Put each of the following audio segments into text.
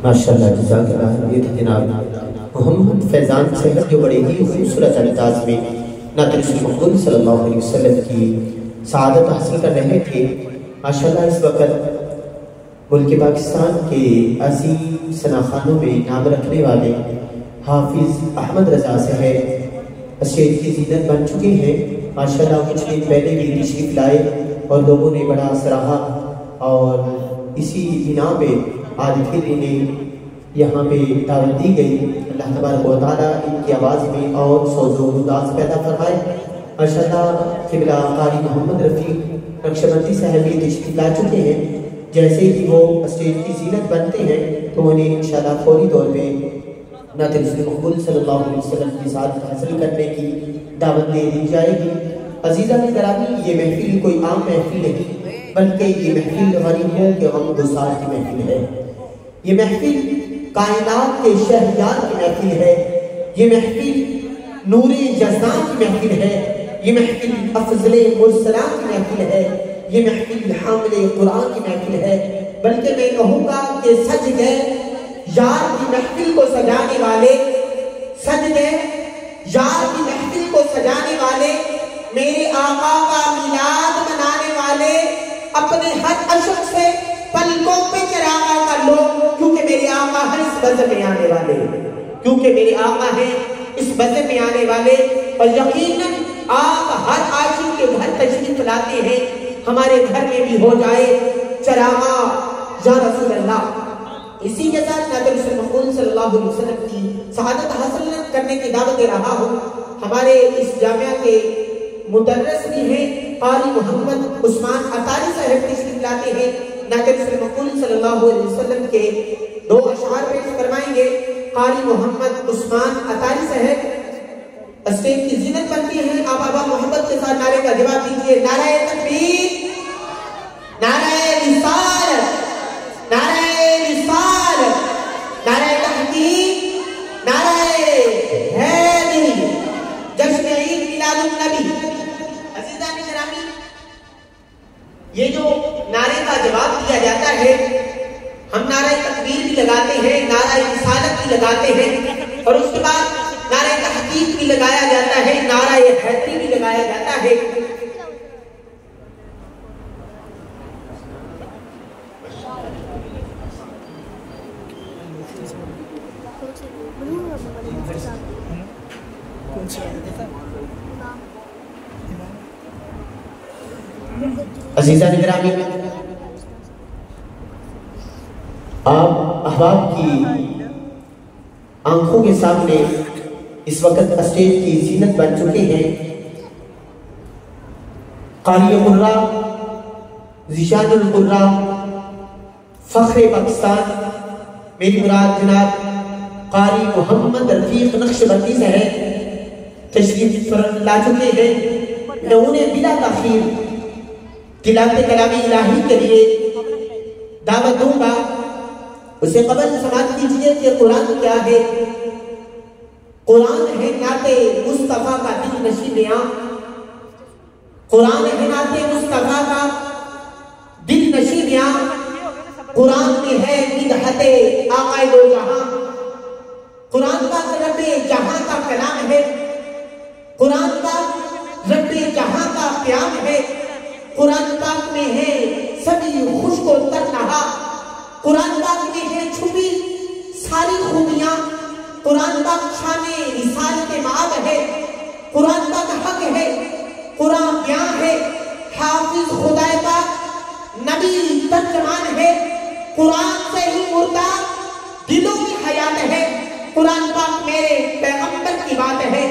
ماشاءاللہ جزاک اللہ. یہ تھے جناب محمد فیضان صاحب جو بڑے ہی خوبصورت انداز میں نعت رسول مقبول صلی اللہ علیہ وسلم کی سعادت حاصل کر رہے تھے. ماشاءاللہ اس وقت ملک پاکستان کے عظیم ثناخانوں میں نام رکھنے والے حافظ احمد رضا صاحب اسٹیج کی زینت بن چکے ہیں. ماشاءاللہ کچھ دن پہلے بھی تشریف لائے اور لوگوں نے بڑا سراہا اور اسی بنا پہ آج پھر انہیں یہاں پہ دعوت دی گئی. اللہ تبارک و تعالیٰ ان کی آواز میں اور سوز و انداز پیدا فرمائے. ماشاءاللہ قبلہ قاری محمد رفیق نقشبندی صاحب بھی تشریف لا چکے ہیں. جیسے ہی وہ اسٹیج کی زینت بنتے ہیں تو انہیں انشاءاللہ فوری طور پہ نعت رسول مقبول صلی اللہ علیہ وسلم کی سعادت حاصل کرنے کی دعوت دے دی جائے گی. عزیزان گرامی، یہ محفل کوئی عام محفل نہیں بلکہ یہ محفل غریبوں کے غم گسار کی محفل ہے. یہ محفل کائنات کے شہریار کی محفل ہے. یہ محفل نور جزاں کی محفل ہے. یہ محفل افضل مرسلات کی محفل ہے. یہ محفل حامل قرآن کی محفل ہے. بلکہ میں کہوں گا کہ سج گئے یار کی محفل کو سجانے والے، سج گئے یار کی محفل کو سجانے والے، میرے آقا کا میلاد منانے والے، اپنے ہر عشق سے پلکوں پہ چراغا کر لو، کیونکہ میرے آقا ہیں اس بزم میں آنے والے، کیونکہ میرے آقا ہیں اس بزم میں آنے والے. اور یقیناً آپ ہر عاشق کے گھر تشریف لاتے ہیں. ہمارے گھر میں بھی ہو جائے چراغا یا رسول اللہ. اسی کے ساتھ نعت رسول مقبول صلی اللہ علیہ وسلم کی سعادت حاصل کرنے کی دعوت دے رہا ہوں. ہمارے اس جامعہ کے مدرس بھی ہیں قاری محمد عثمان عطاری صاحب تشریف لاتے ہیں. نعت رسول مقبول صلی اللہ علیہ وسلم کے 2 اشعار پیش فرمائیں گے. قاری محمد عثمان عطاری صاحب اسٹیج کی زینت بنتی ہیں. آپ آبا محمد کے ساتھ نعرے کا جواب دیجئے. نعرہ تکبیر، نعرہ رسالت، نعرہ رسالت، نعرہ تحقیق، نعرہ حیدری، جشن عید میلاد النبی. عزیزان گرامی، یہ جو نعرے کا جواب دیا جاتا ہے، ہم نعرہ تکبیر بھی لگاتے ہیں، نعرہ رسالت بھی لگاتے ہیں، اور اس کے بعد نعرہ تحقیق بھی لگایا جاتا ہے، نعرہ حیدری بھی لگایا جاتا ہے. عزیزان گرامی، آپ احباب کی آنکھوں کے سامنے اس وقت اسٹیج کی زینت بن چکے ہیں. قاری قرہ، ذیشان القرہ، فخر پاکستان، میری مراد جناب قاری محمد رفیق نقشبندی صاحب تشریف لا چکے ہیں. میں انہیں بلا تاخیر تلاوت کلام الہی کے لیے دعوت دوں گا. اسے قبل سماعت کیجئے کہ قرآن کیا ہے. قرآن ہے نعت مصطفیٰ کا دل نشین بیاں. قرآن ہے نعت مصطفیٰ کا دل نشین بیاں. قرآن میں ہے مدحت آقا دو جہاں. قرآن کا رب جہاں کا کلام ہے. قرآن کا رب جہاں کا قیام ہے. قرآن پاک میں ہے سبھی خشک و تر نہا. قرآن پاک میں ہے چھپی ساری خوبیاں. قرآن پاک شان رسالت معاد ہے. قرآن پاک حق ہے، قرآن بیان ہے، حافظ خدا پاک نبی ترجمان ہے. قرآن سے ہی مردہ دلوں کی حیات ہے. قرآن پاک میرے پیغمبر کی بات ہے.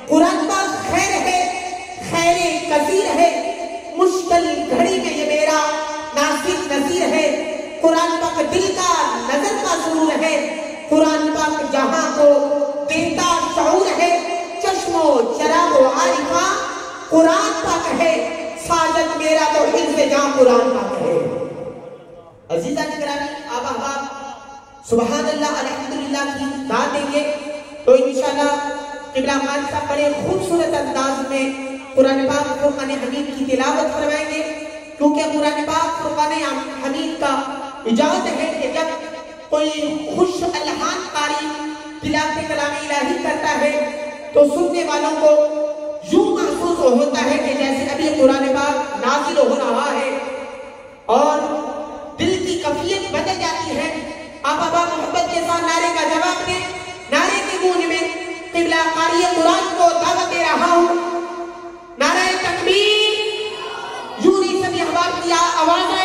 قرآن پاک خیر ہے، خیر کثیر ہے. مشکل گھڑی میں یہ میرا ناصر نصیر ہے. قرآن پاک دل کا نظر کا سرور ہے. قرآن پاک جہاں کو دیتا شعور ہے. چشم و چراغ و عارفہ قرآن پاک ہے. ساجد میرا تو حفظ جاں قرآن پاک ہے. عزیزان گرامی، آپ احباب سبحان اللہ الحمدللہ کی داد دیں گے تو انشاءاللہ قبلہ خان صاحب بڑے خوبصورت انداز میں قرآن پاک فرقان حمید کی تلاوت فرمائیں گے. کیونکہ قرآن پاک فرقان حمید کا اجازت ہے کہ جب کوئی خوش الحان قاری تلاوت کلام الہی کرتا ہے تو سننے والوں کو یوں محسوس ہوتا ہے کہ جیسے ابھی قرآن پاک نازل ہو رہا ہے اور دل کی کیفیت بدل جاتی ہے. آپ ابا محبت کے ساتھ نعرے کا جواب دیں. نعرے کی گونج میں قبلہ قاری قرآن کو دعوت دے رہا ہوں. نعرہ تکبیر. یوں نہیں سبھی احباب کی آواز